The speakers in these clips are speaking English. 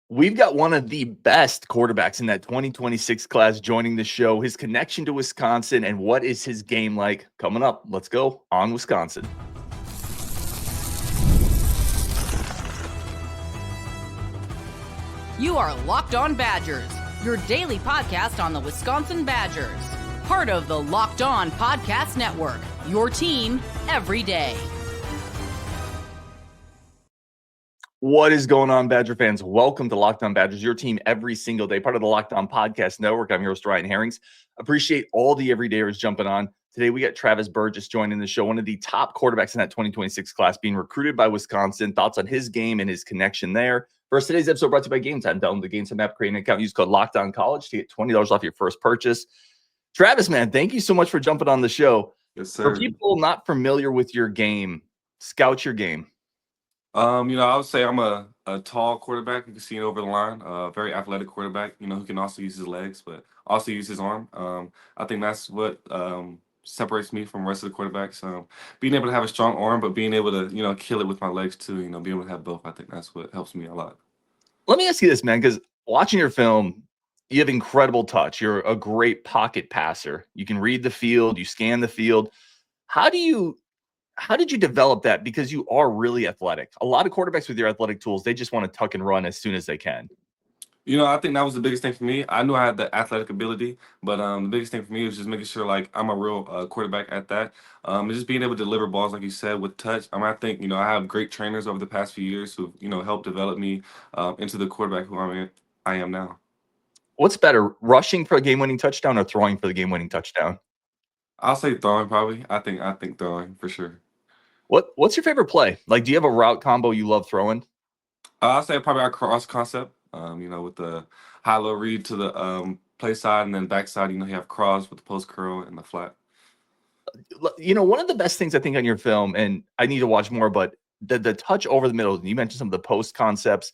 We've got one of the best quarterbacks in that 2026 class joining the show. His connection to Wisconsin and what is his game like coming up. Let's go on Wisconsin. You are Locked On Badgers, your daily podcast on the Wisconsin Badgers. Part of the Locked On Podcast Network, your team every day. What is going on, Badger fans? Welcome to Locked On Badgers, your team every single day, part of the Locked On Podcast Network. I'm your host, Ryan Herrings. Appreciate all the everydayers jumping on. Today, we got Travis Burgess joining the show, one of the top quarterbacks in that 2026 class, being recruited by Wisconsin. Thoughts on his game and his connection there. First, today's episode brought to you by Game Time. Download the Game Time app, create an account, use code LOCKEDONCollege to get $20 off your first purchase. Travis, man, thank you so much for jumping on the show. Yes, sir. For people not familiar with your game, scout your game. I would say I'm a tall quarterback. You can see it over the line. Very athletic quarterback, who can also use his legs, but also use his arm. I think that's what separates me from the rest of the quarterbacks. Being able to have a strong arm, but being able to, kill it with my legs too, being able to have both. I think that's what helps me a lot. Let me ask you this, man, because watching your film, you have incredible touch. You're a great pocket passer. You can read the field. You scan the field. How did you develop that? Because you are really athletic. A lot of quarterbacks with your athletic tools, they just want to tuck and run as soon as they can. I think that was the biggest thing for me. I knew I had the athletic ability, but the biggest thing for me was just making sure like I'm a real quarterback at that. And just being able to deliver balls, like you said, with touch. I think I have great trainers over the past few years who helped develop me into the quarterback who I am now. What's better, rushing for a game-winning touchdown or throwing for the game-winning touchdown? I'll say throwing probably. I think throwing for sure. What's your favorite play? Like, do you have a route combo you love throwing? I'll say probably our cross concept. With the high-low read to the play side and then backside. You have cross with the post curl and the flat. One of the best things I think on your film, and I need to watch more, but the touch over the middle. You mentioned some of the post concepts.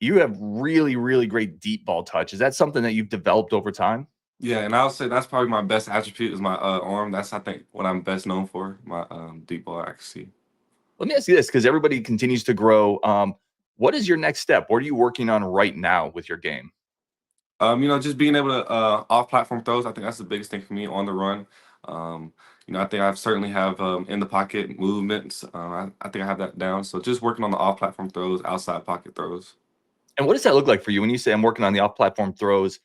You have really, really great deep ball touch. Is that something that you've developed over time? Yeah, and I'll say that's probably my best attribute is my arm. That's, I think, what I'm best known for, my deep ball accuracy. Let me ask you this, because everybody continues to grow. What is your next step? What are you working on right now with your game? Just being able to off-platform throws. I think that's the biggest thing for me on the run. I think I certainly have in the pocket movements. I think I have that down. So just working on the off-platform throws, outside pocket throws. And what does that look like for you when you say I'm working on the off-platform throws?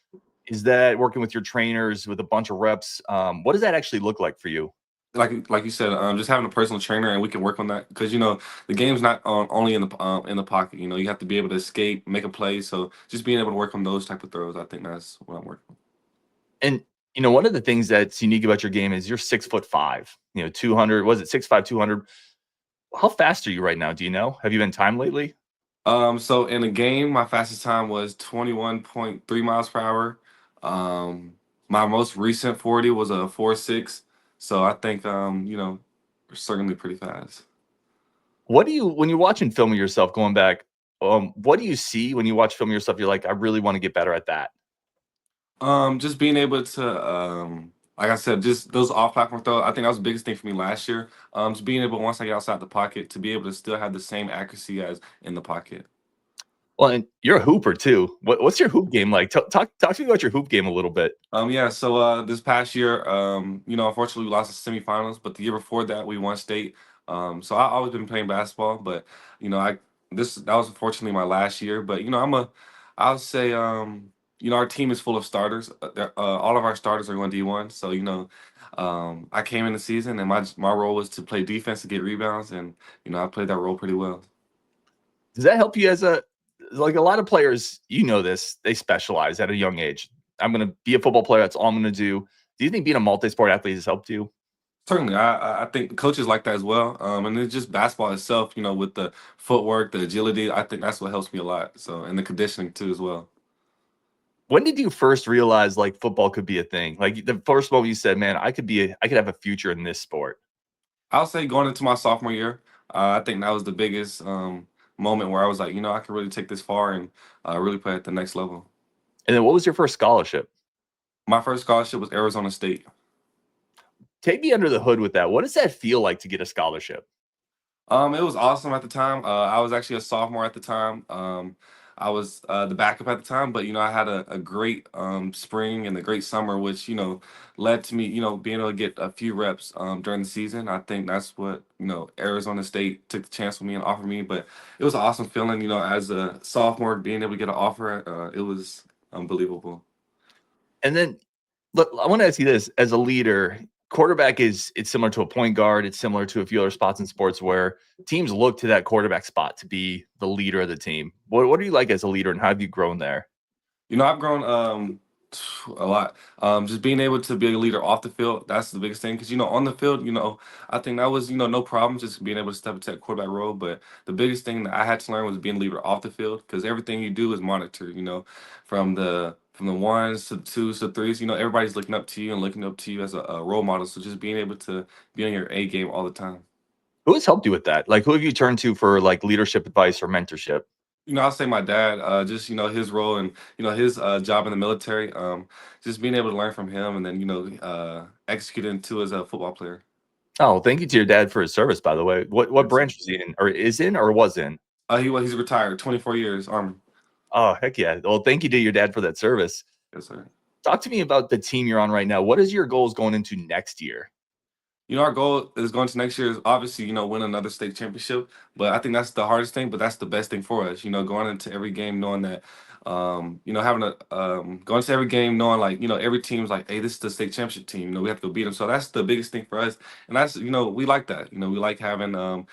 Is that working with your trainers with a bunch of reps? What does that actually look like for you? Like you said, just having a personal trainer, and we can work on that because the game's not only in the pocket. You have to be able to escape, make a play. So just being able to work on those type of throws, I think that's what I'm working on. And one of the things that's unique about your game is you're 6'5". 200. Was it 6'5", 200? How fast are you right now? Do you know? Have you been timed lately? So in a game, my fastest time was 21.3 miles per hour. My most recent 40 was a 4.6. So I think, certainly pretty fast. What do you, when you're watching film of yourself going back, what do you see when you watch film of yourself? You're like, I really want to get better at that. Just being able to, like I said, just those off-platform throws. I think that was the biggest thing for me last year. Just being able, once I get outside the pocket, to be able to still have the same accuracy as in the pocket. Well, and you're a hooper too. What's your hoop game like? Talk to me about your hoop game a little bit. So this past year, unfortunately we lost the semifinals, but the year before that we won state. So I always been playing basketball, but that was unfortunately my last year. But I'll say our team is full of starters. All of our starters are going D1. So I came in the season and my role was to play defense to get rebounds, and I played that role pretty well. Does that help you as a lot of players, this, they specialize at a young age. I'm going to be a football player. That's all I'm going to do. Do you think being a multi-sport athlete has helped you? Certainly. I think coaches like that as well. And it's just basketball itself, with the footwork, the agility. I think that's what helps me a lot. So, and the conditioning too as well. When did you first realize like football could be a thing? Like the first moment you said, man, I could have a future in this sport. I'll say going into my sophomore year, I think that was the biggest moment where I was like, I can really take this far and really play at the next level. And then what was your first scholarship? My first scholarship was Arizona State. Take me under the hood with that. What does that feel like to get a scholarship? It was awesome at the time. I was actually a sophomore at the time. I was the backup at the time, but I had a great spring and a great summer, which led to me being able to get a few reps during the season. I think that's what Arizona State took the chance with me and offered me, but it was an awesome feeling. As a sophomore, being able to get an offer, it was unbelievable. And then, look, I want to ask you this: as a leader, quarterback it's similar to a point guard. It's similar to a few other spots in sports where teams look to that quarterback spot to be the leader of the team. What do you like as a leader, and how have you grown there? I've grown a lot. Just being able to be a leader off the field, that's the biggest thing. Because on the field, I think that was no problem just being able to step into that quarterback role. But the biggest thing that I had to learn was being a leader off the field, because everything you do is monitored. From the ones to the twos to the threes, everybody's looking up to you and looking up to you as a role model. So just being able to be on your A game all the time. Who has helped you with that? Like, who have you turned to for like leadership advice or mentorship? I'll say my dad, just, his role and, his job in the military, just being able to learn from him and then, execute into as a football player. Oh, thank you to your dad for his service, by the way. What Yes. branch was he in, or is in, or was in? He's retired, 24 years, Army. Oh, heck yeah. Well, thank you to your dad for that service. Yes, sir. Talk to me about the team you're on right now. What is your goals going into next year? Our goal is going to next year is obviously, win another state championship. But I think that's the hardest thing, but that's the best thing for us. Going into every game knowing that, having a going to every game knowing like, every team's like, hey, this is the state championship team. We have to go beat them. So that's the biggest thing for us. And that's, we like that. We like having to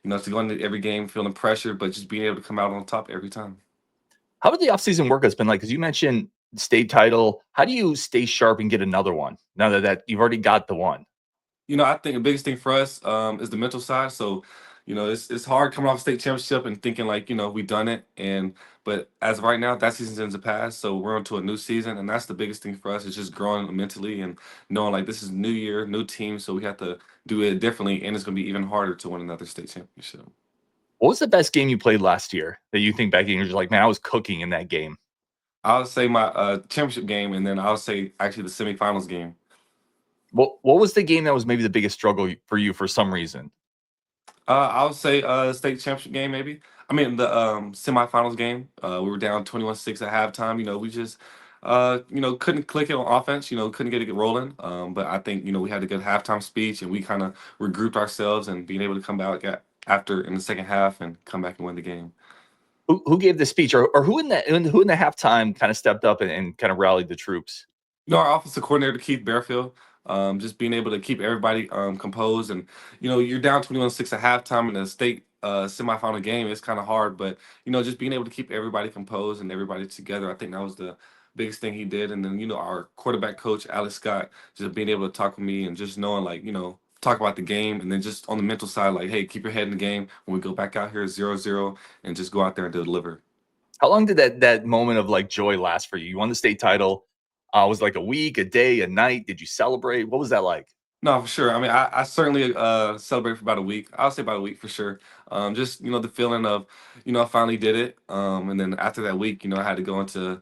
go into every game feeling pressure, but just being able to come out on top every time. How did the offseason work has been like? Because you mentioned state title. How do you stay sharp and get another one now that you've already got the one? I think the biggest thing for us is the mental side. So, it's hard coming off state championship and thinking like, we've done it. But as of right now, that season's in the past. So we're into a new season. And that's the biggest thing for us is just growing mentally and knowing like this is new year, new team. So we have to do it differently. And it's going to be even harder to win another state championship. What was the best game you played last year that you think back and you're just like, man, I was cooking in that game? I would say my championship game. And then I would say actually the semifinals game. What was the game that was maybe the biggest struggle for you for some reason? I would say state championship game maybe. I mean the semifinals game. We were down 21-6 at halftime. We just couldn't click it on offense. Couldn't get it rolling. But I think we had a good halftime speech and we kind of regrouped ourselves and being able to come back after in the second half and come back and win the game. Who gave the speech, or who in the halftime kind of stepped up and kind of rallied the troops? Our offensive coordinator, Keith Bearfield, just being able to keep everybody composed. And, you're down 21-6 at halftime in a state semifinal game. It's kind of hard, but, just being able to keep everybody composed and everybody together, I think that was the biggest thing he did. And then, our quarterback coach, Alex Scott, just being able to talk with me and just knowing, like, talk about the game. And then just on the mental side, like, hey, keep your head in the game. When we go back out here 0-0 and just go out there and deliver. How long did that moment of like joy last for you? You won the state title. Was it like a week, a day, a night? Did you celebrate? What was that like? No, for sure. I mean, I certainly celebrate for about a week. I'll say about a week for sure. Just the feeling of, I finally did it. And then after that week, I had to go into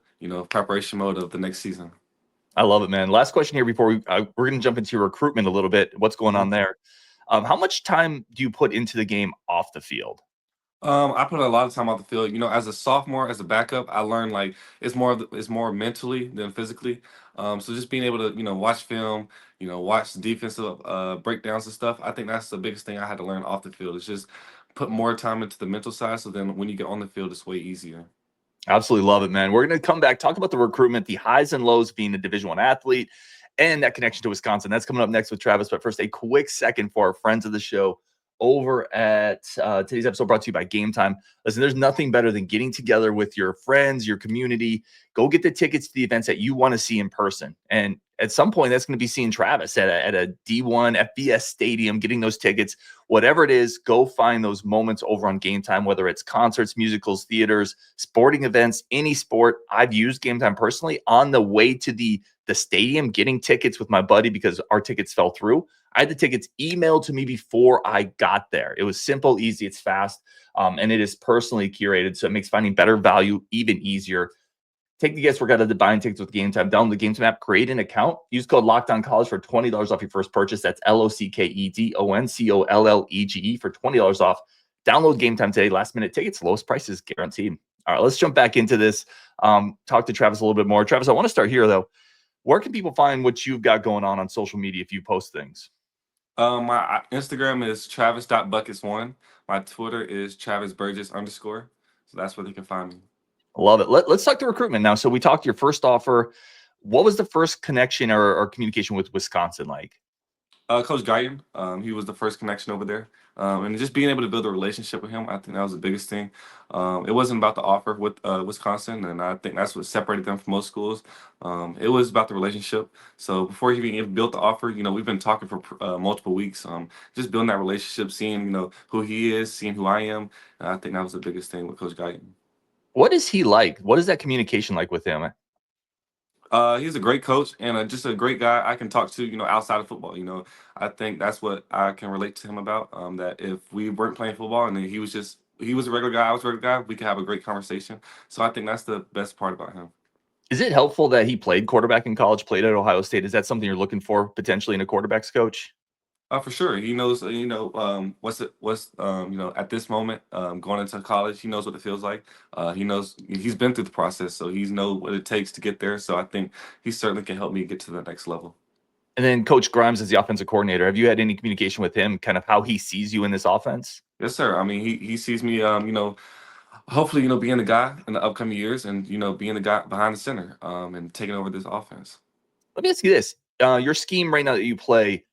preparation mode of the next season. I love it, man. Last question here before we're going to jump into your recruitment a little bit. What's going on there? How much time do you put into the game off the field? I put a lot of time off the field. As a sophomore, as a backup, I learned like it's more mentally than physically. So just being able to watch film, watch defensive breakdowns and stuff. I think that's the biggest thing I had to learn off the field. Is just put more time into the mental side. So then when you get on the field, it's way easier. Absolutely love it, man. We're going to come back, talk about the recruitment, the highs and lows being a Division I athlete, and that connection to Wisconsin. That's coming up next with Travis. But first, a quick second for our friends of the show over at today's episode brought to you by Game Time. Listen, there's nothing better than getting together with your friends, your community. Go get the tickets to the events that you want to see in person. And at some point, that's going to be seeing Travis at a D1 FBS stadium, getting those tickets. Whatever it is, go find those moments over on Game Time, whether it's concerts, musicals, theaters, sporting events, any sport. I've used Game Time personally on the way to the stadium, getting tickets with my buddy because our tickets fell through. I had the tickets emailed to me before I got there. It was simple, easy, it's fast, and it is personally curated, so it makes finding better value even easier. Take the guesswork out of buying tickets with Game Time. Download the Game Time app, create an account, use code LOCKEDONCollege for $20 off your first purchase. That's LOCKEDONCOLLEGE for $20 off. Download Game Time today. Last minute tickets, lowest prices guaranteed. All right, let's jump back into this. Talk to Travis a little bit more. Travis, I want to start here though. Where can people find what you've got going on social media if you post things? My Instagram is travis.buckets1. My Twitter is Travis Burgess _. So that's where they can find me. Love it. Let's talk to recruitment now. So we talked your first offer. What was the first connection or communication with Wisconsin like? Coach GuIton, he was the first connection over there. And just being able to build a relationship with him, I think that was the biggest thing. It wasn't about the offer with Wisconsin, and I think that's what separated them from most schools. It was about the relationship. So before he even built the offer, we've been talking for multiple weeks. Just building that relationship, seeing who he is, seeing who I am. And I think that was the biggest thing with Coach GuIton. What is he like? What is that communication like with him? He's a great coach and just a great guy I can talk to, outside of football. I think that's what I can relate to him about. That if we weren't playing football and he was a regular guy, I was a regular guy, we could have a great conversation. So I think that's the best part about him. Is it helpful that he played quarterback in college, played at Ohio State? Is that something you're looking for potentially in a quarterback's coach? For sure, he knows. At this moment, going into college, he knows what it feels like. He knows he's been through the process, so he's know what it takes to get there. So I think he certainly can help me get to the next level. And then Coach Grimes is the offensive coordinator. Have you had any communication with him, kind of how he sees you in this offense? Yes, sir. I mean, he sees me. Hopefully, being the guy in the upcoming years, and being the guy behind the center, and taking over this offense. Let me ask you this: your scheme right now that you play.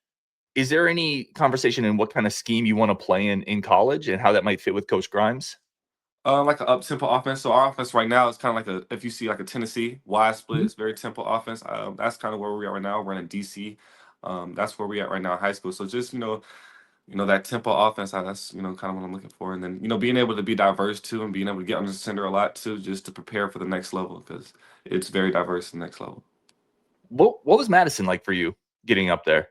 Is there any conversation in what kind of scheme you want to play in college and how that might fit with Coach Grimes? Like an up tempo offense. So our offense right now is kind of like if you see like a Tennessee wide split, it's very tempo offense. That's kind of where we are right now. We're in DC. That's where we at right now in high school. So just that tempo offense. That's kind of what I'm looking for. And then being able to be diverse too, and being able to get under center a lot too, just to prepare for the next level because it's very diverse in the next level. What was Madison like for you getting up there?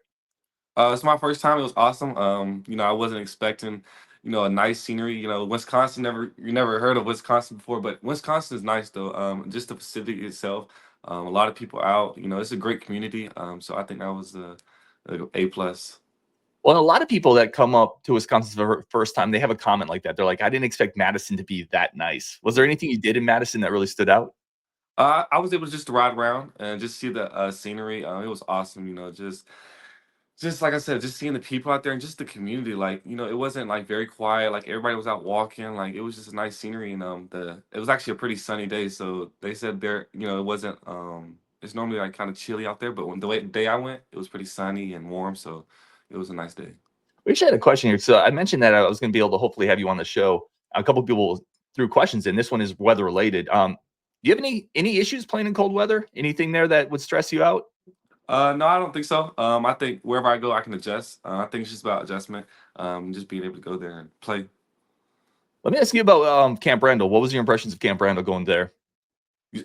It's my first time. It was awesome. I wasn't expecting, a nice scenery. Wisconsin you never heard of Wisconsin before, but Wisconsin is nice though. Just the facility itself. A lot of people out. It's a great community. So I think that was a plus. Well, a lot of people that come up to Wisconsin for the first time, they have a comment like that. They're like, I didn't expect Madison to be that nice. Was there anything you did in Madison that really stood out? I was able just to ride around and just see the scenery. It was awesome. Just like I said, just seeing the people out there and just the community, like, it wasn't like very quiet, like everybody was out walking, like it was just a nice scenery and it was actually a pretty sunny day. So they said there, it wasn't it's normally like kind of chilly out there, but when the day I went, it was pretty sunny and warm, so it was a nice day. We actually had a question here. So I mentioned that I was going to be able to hopefully have you on the show. A couple of people threw questions in. This one is weather related. Do you have any issues playing in cold weather? Anything there that would stress you out? No, I don't think so. I think wherever I go, I can adjust. I think it's just about adjustment. Just being able to go there and play. Let me ask you about Camp Randall. What was your impressions of Camp Randall going there?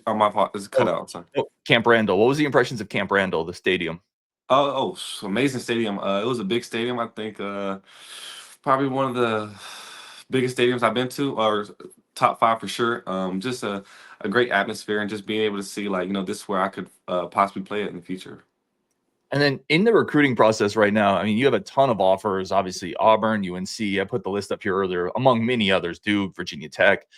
My fault. It's cut out. Sorry. Camp Randall. What was the impressions of Camp Randall, the stadium? Amazing stadium. It was a big stadium. I think probably one of the biggest stadiums I've been to, or top 5 for sure. Just a great atmosphere, and just being able to see this is where I could possibly play it in the future. And then in the recruiting process right now, I mean, you have a ton of offers, obviously Auburn, UNC. I put the list up here earlier, among many others, Duke, Virginia Tech.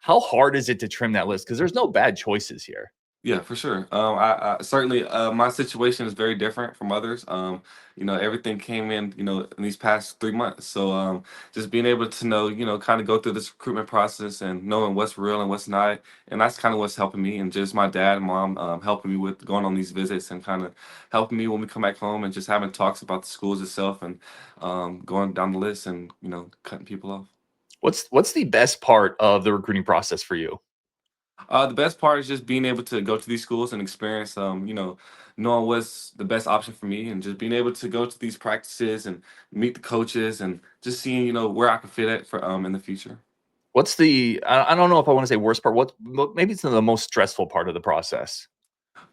How hard is it to trim that list? Because there's no bad choices here. Yeah, for sure. I certainly my situation is very different from others. Everything came in these past 3 months. So just being able to know, kind of go through this recruitment process and knowing what's real and what's not, and that's kind of what's helping me. And just my dad and mom helping me with going on these visits and kind of helping me when we come back home and just having talks about the schools itself and going down the list and cutting people off. What's the best part of the recruiting process for you? The best part is just being able to go to these schools and experience, knowing what's the best option for me, and just being able to go to these practices and meet the coaches and just seeing, where I can fit it for in the future. What's I don't know if I want to say worst part. Maybe it's the most stressful part of the process?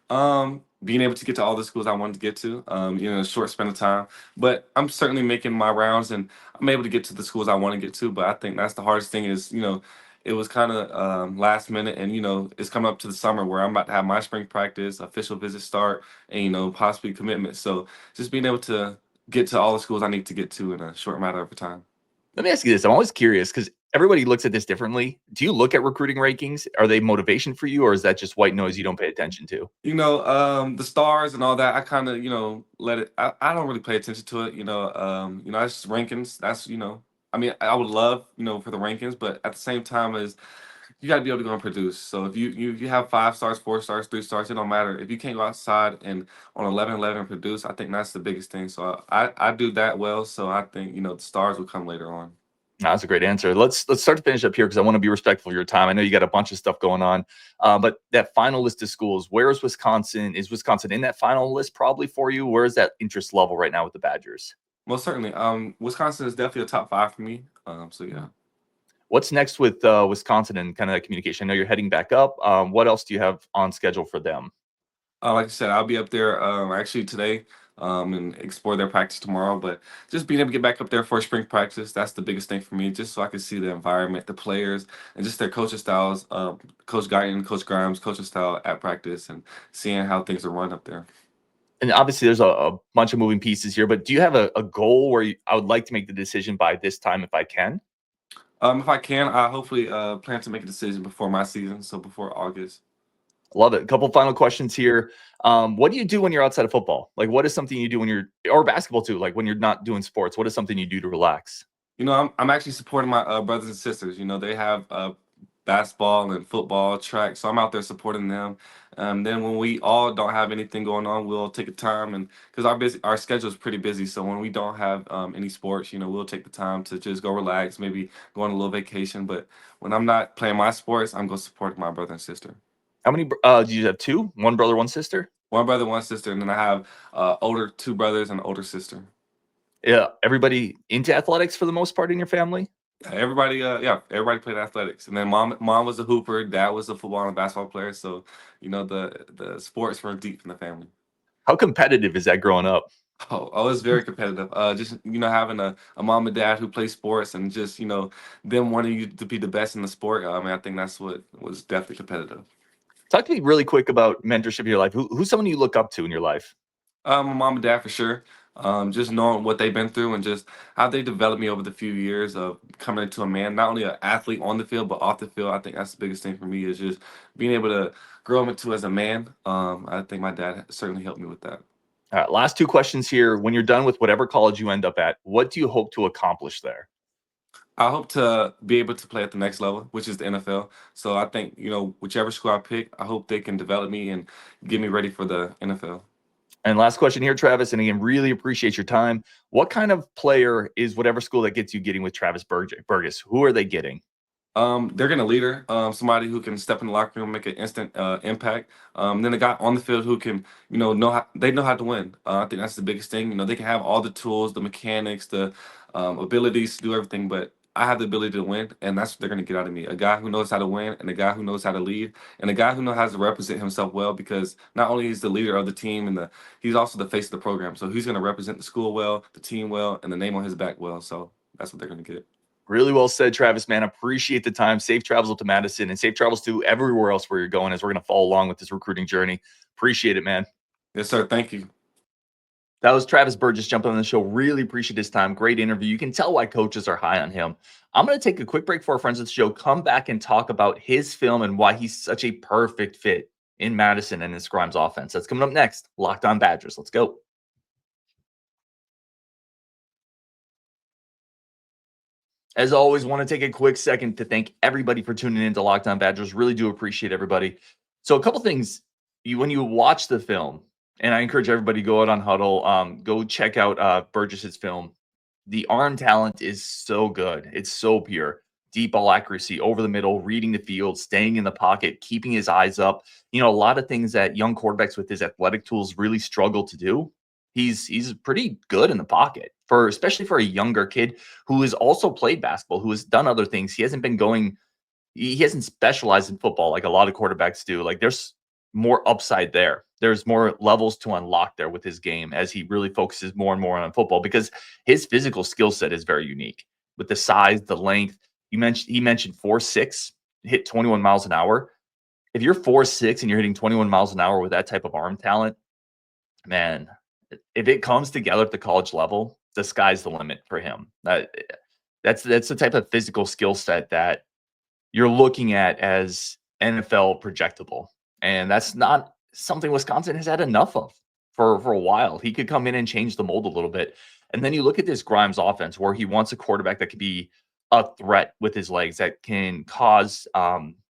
Being able to get to all the schools I wanted to get to, in a short span of time. But I'm certainly making my rounds and I'm able to get to the schools I want to get to. But I think that's the hardest thing is, it was kind of last minute and, it's coming up to the summer where I'm about to have my spring practice, official visit start, and, possibly commitment. So just being able to get to all the schools I need to get to in a short matter of time. Let me ask you this. I'm always curious because Everybody looks at this differently. Do you look at recruiting rankings? Are they motivation for you, or is that just white noise you don't pay attention to? The stars and all that, I kind of, let it. I don't really pay attention to it. That's just rankings. I mean, I would love, for the rankings, but at the same time, as you got to be able to go and produce. So if you have 5 stars, 4 stars, 3 stars, it don't matter. If you can't go outside and on 11-11 produce, I think that's the biggest thing. So I do that well. So I think the stars will come later on. No, that's a great answer. Let's start to finish up here because I want to be respectful of your time. I know you got a bunch of stuff going on, but that final list of schools, where is Wisconsin? Is Wisconsin in that final list probably for you? Where is that interest level right now with the Badgers? Most certainly. Wisconsin is definitely a top 5 for me. So yeah. What's next with Wisconsin and kind of that communication? I know you're heading back up. What else do you have on schedule for them? Like I said, I'll be up there actually today and explore their practice tomorrow. But just being able to get back up there for spring practice, that's the biggest thing for me, just so I can see the environment, the players, and just their coaching styles, Coach GuIton, Coach Grimes, coaching style at practice, and seeing how things are run up there. And obviously, there's a bunch of moving pieces here, but do you have a goal where I would like to make the decision by this time if I can? If I can, I hopefully plan to make a decision before my season, so before August. Love it. A couple final questions here. What do you do when you're outside of football? Like, what is something you do when you're, or basketball too? Like when you're not doing sports, what is something you do to relax? I'm actually supporting my brothers and sisters. They have basketball and football, track, so I'm out there supporting them. Then when we all don't have anything going on, we'll take a time, and because our schedule is pretty busy, so when we don't have any sports, we'll take the time to just go relax, maybe go on a little vacation. But when I'm not playing my sports, I'm going to support my brother and sister. How many do you have? Two? One brother, one sister? One brother, one sister, and then I have older 2 brothers and an older sister. Yeah. Everybody into athletics for the most part in your family? Everybody played athletics, and then mom was a hooper, dad was a football and basketball player. So the sports were deep in the family. How competitive is that growing up? Oh, it's very competitive. Just having a mom and dad who play sports, and just them wanting you to be the best in the sport. I mean, I think that's what was definitely competitive. Talk to me really quick about mentorship in your life. Who's someone you look up to in your life? My mom and dad for sure. Just knowing what they've been through and just how they developed me over the few years of coming into a man, not only an athlete on the field but off the field. I think that's the biggest thing for me, is just being able to grow into as a man. I think my dad certainly helped me with that. All right, last 2 questions here. When you're done with whatever college you end up at, what do you hope to accomplish there? I hope to be able to play at the next level, which is the NFL. So I think, whichever school I pick, I hope they can develop me and get me ready for the NFL. And last question here, Travis, and again, really appreciate your time. What kind of player is whatever school that gets you getting with Travis Burgess? Who are they getting? They're gonna leader, somebody who can step in the locker room, make an instant impact. Then a guy on the field who can, know how to win. I think that's the biggest thing. They can have all the tools, the mechanics, the abilities to do everything, but I have the ability to win, and that's what they're gonna get out of me. A guy who knows how to win, and a guy who knows how to lead, and a guy who knows how to represent himself well. Because not only is the leader of the team, and he's also the face of the program. So he's gonna represent the school well, the team well, and the name on his back well. So that's what they're gonna get. Really well said, Travis, man. Appreciate the time. Safe travels up to Madison and safe travels to everywhere else where you're going as we're going to follow along with this recruiting journey. Appreciate it, man. Yes, sir. Thank you. That was Travis Burgess jumping on the show. Really appreciate his time. Great interview. You can tell why coaches are high on him. I'm going to take a quick break for our friends of the show. Come back and talk about his film and why he's such a perfect fit in Madison and his Grimes offense. That's coming up next. Locked On Badgers. Let's go. As always, want to take a quick second to thank everybody for tuning in to Locked On Badgers. Really do appreciate everybody. So a couple things, when you watch the film, and I encourage everybody to go out on Huddle, go check out Burgess's film. The arm talent is so good. It's so pure. Deep ball accuracy, over the middle, reading the field, staying in the pocket, keeping his eyes up. A lot of things that young quarterbacks with his athletic tools really struggle to do. He's pretty good in the pocket, especially for a younger kid who has also played basketball, who has done other things. He hasn't specialized in football like a lot of quarterbacks do. Like there's more upside there. There's more levels to unlock there with his game as he really focuses more and more on football, because his physical skill set is very unique with the size, the length. He mentioned 4'6", hit 21 miles an hour. If you're 4'6" and you're hitting 21 miles an hour with that type of arm talent, man, if it comes together at the college level, the sky's the limit for him. That's the type of physical skill set that you're looking at as NFL projectable. And that's not something Wisconsin has had enough of for a while. He could come in and change the mold a little bit. And then you look at this Grimes offense where he wants a quarterback that could be a threat with his legs, that can cause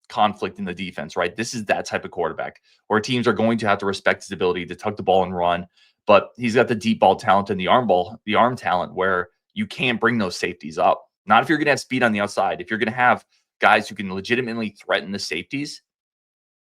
conflict in the defense, right? This is that type of quarterback where teams are going to have to respect his ability to tuck the ball and run. But he's got the deep ball talent and the arm talent where you can't bring those safeties up. Not if you're going to have speed on the outside. If you're going to have guys who can legitimately threaten the safeties,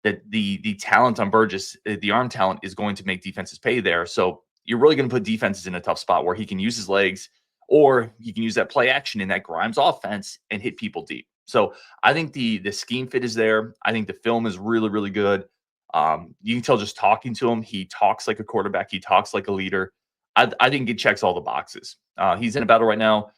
that the talent on Burgess, the arm talent, is going to make defenses pay there. So you're really going to put defenses in a tough spot where he can use his legs, or he can use that play action in that Grimes offense and hit people deep. So I think the scheme fit is there. I think the film is really, really good. You can tell just talking to him, he talks like a quarterback. He talks like a leader. I think he checks all the boxes. He's in a battle right now.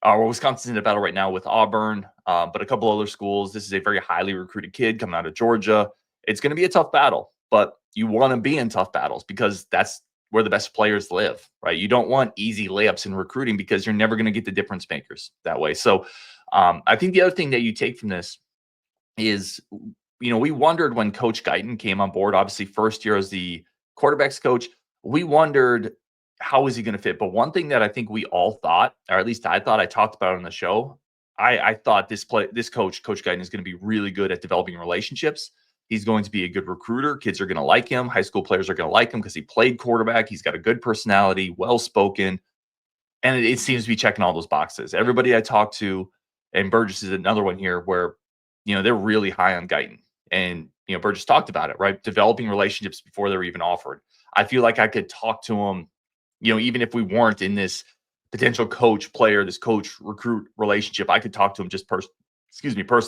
Wisconsin's in a battle right now with Auburn, but a couple other schools. This is a very highly recruited kid coming out of Georgia. It's going to be a tough battle, but you want to be in tough battles because that's where the best players live, right? You don't want easy layups in recruiting because you're never going to get the difference makers that way. So I think the other thing that you take from this is, we wondered when Coach GuIton came on board, obviously first year as the quarterbacks coach, we wondered how is he going to fit. But one thing that I think we all thought, or at least I thought, I talked about it on the show, I thought this coach GuIton, is going to be really good at developing relationships. He's going to be a good recruiter. Kids are going to like him. High school players are going to like him because he played quarterback. He's got a good personality, well-spoken, and it seems to be checking all those boxes. Everybody I talked to, and Burgess is another one here where, they're really high on GuIton. And, Burgess talked about it, right? Developing relationships before they're even offered. I feel like I could talk to him, even if we weren't in this potential coach player, this coach recruit relationship, I could talk to him just person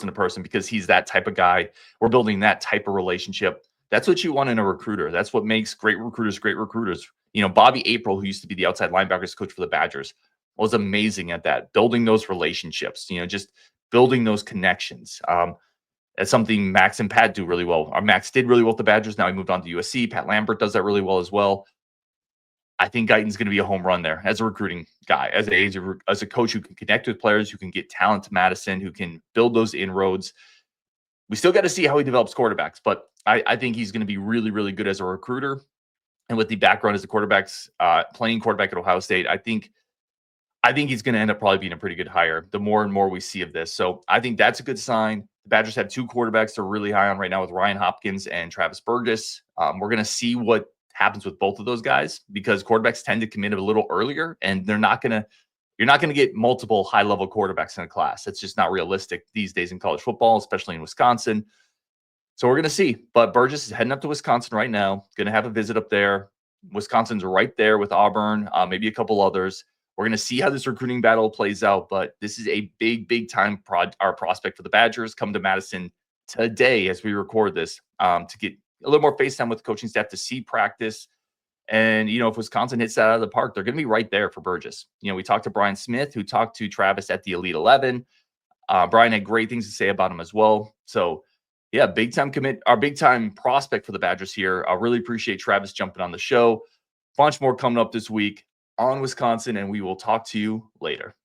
to person, because he's that type of guy. We're building that type of relationship. That's what you want in a recruiter. That's what makes great recruiters great recruiters. Bobby April, who used to be the outside linebackers coach for the Badgers, was amazing at that, building those relationships, just building those connections. That's something Max and Pat do really well. Max did really well with the Badgers. Now he moved on to USC. Pat Lambert does that really well as well. I think GuIton's going to be a home run there as a recruiting guy, as a coach who can connect with players, who can get talent to Madison, who can build those inroads. We still got to see how he develops quarterbacks, but I think he's going to be really, really good as a recruiter. And with the background as a playing quarterback at Ohio State, I think he's going to end up probably being a pretty good hire the more and more we see of this. So I think that's a good sign. The Badgers have two quarterbacks they're really high on right now with Ryan Hopkins and Travis Burgess. We're going to see what happens with both of those guys, because quarterbacks tend to commit a little earlier, and you're not going to get multiple high-level quarterbacks in a class. It's just not realistic these days in college football, especially in Wisconsin. So we're going to see. But Burgess is heading up to Wisconsin right now, going to have a visit up there. Wisconsin's right there with Auburn, maybe a couple others. We're going to see how this recruiting battle plays out, but this is a big, big time prospect for the Badgers. Come to Madison today as we record this to get a little more face time with the coaching staff, to see practice. And, if Wisconsin hits that out of the park, they're going to be right there for Burgess. We talked to Brian Smith, who talked to Travis at the Elite 11. Brian had great things to say about him as well. So, yeah, big time prospect for the Badgers here. I really appreciate Travis jumping on the show. Bunch more coming up this week on Wisconsin, and we will talk to you later.